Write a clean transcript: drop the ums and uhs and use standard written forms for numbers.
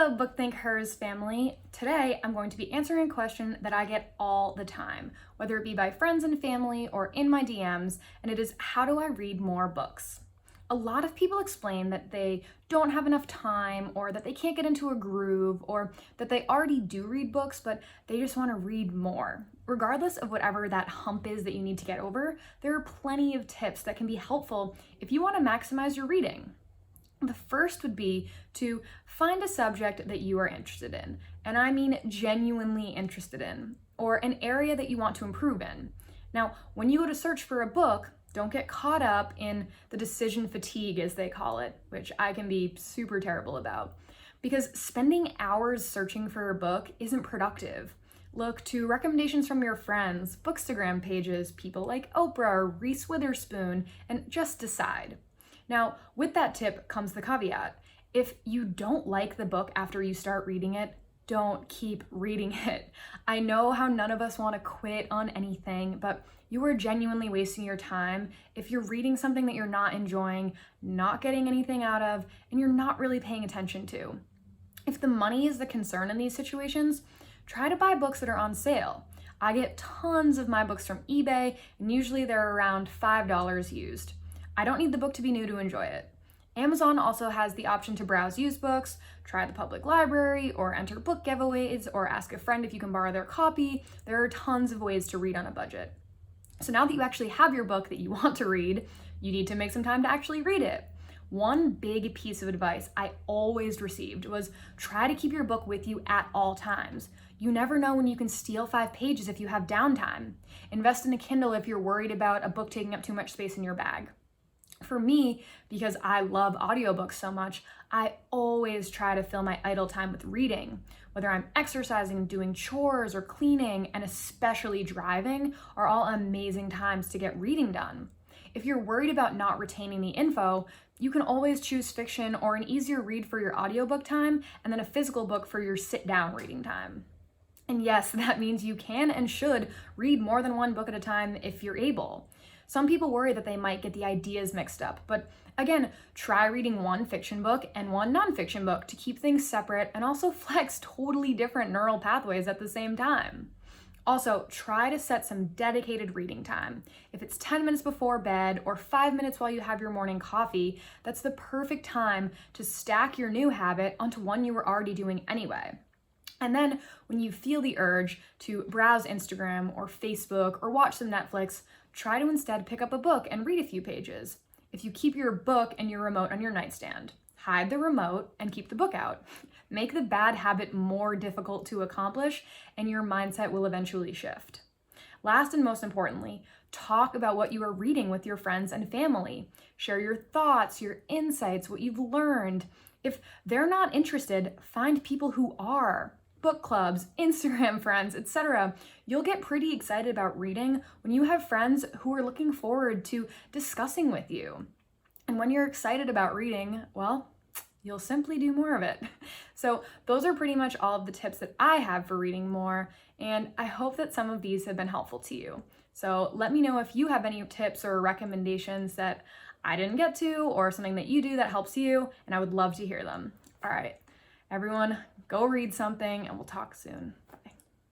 Hello, BookThinkHers family. Today, I'm going to be answering a question that I get all the time, whether it be by friends and family or in my DMs, and it is, how do I read more books? A lot of people explain that they don't have enough time, or that they can't get into a groove, or that they already do read books, but they just want to read more. Regardless of whatever that hump is that you need to get over, there are plenty of tips that can be helpful if you want to maximize your reading. The first would be to find a subject that you are interested in, and I mean genuinely interested in, or an area that you want to improve in. Now, when you go to search for a book, don't get caught up in the decision fatigue, as they call it, which I can be super terrible about, because spending hours searching for a book isn't productive. Look to recommendations from your friends, Bookstagram pages, people like Oprah or Reese Witherspoon, and just decide. Now, with that tip comes the caveat. If you don't like the book after you start reading it, don't keep reading it. I know how none of us want to quit on anything, but you are genuinely wasting your time if you're reading something that you're not enjoying, not getting anything out of, and you're not really paying attention to. If the money is the concern in these situations, try to buy books that are on sale. I get tons of my books from eBay, and usually they're around $5 used. I don't need the book to be new to enjoy it. Amazon also has the option to browse used books, try the public library, or enter book giveaways, or ask a friend if you can borrow their copy. There are tons of ways to read on a budget. So now that you actually have your book that you want to read, you need to make some time to actually read it. One big piece of advice I always received was try to keep your book with you at all times. You never know when you can steal 5 pages if you have downtime. Invest in a Kindle if you're worried about a book taking up too much space in your bag. For me, because I love audiobooks so much, I always try to fill my idle time with reading. Whether I'm exercising, doing chores, or cleaning, and especially driving, are all amazing times to get reading done. If you're worried about not retaining the info, you can always choose fiction or an easier read for your audiobook time, and then a physical book for your sit-down reading time. And yes, that means you can and should read more than one book at a time if you're able. Some people worry that they might get the ideas mixed up, but again, try reading one fiction book and one nonfiction book to keep things separate and also flex totally different neural pathways at the same time. Also, try to set some dedicated reading time. If it's 10 minutes before bed or 5 minutes while you have your morning coffee, that's the perfect time to stack your new habit onto one you were already doing anyway. And then when you feel the urge to browse Instagram or Facebook or watch some Netflix, try to instead pick up a book and read a few pages. If you keep your book and your remote on your nightstand, hide the remote and keep the book out. Make the bad habit more difficult to accomplish, and your mindset will eventually shift. Last and most importantly, talk about what you are reading with your friends and family. Share your thoughts, your insights, what you've learned. If they're not interested, find people who are. Book clubs, Instagram friends, etc. You'll get pretty excited about reading when you have friends who are looking forward to discussing with you. And when you're excited about reading, well, you'll simply do more of it. So those are pretty much all of the tips that I have for reading more, and I hope that some of these have been helpful to you. So let me know if you have any tips or recommendations that I didn't get to, or something that you do that helps you, and I would love to hear them. All right, everyone, go read something, and we'll talk soon.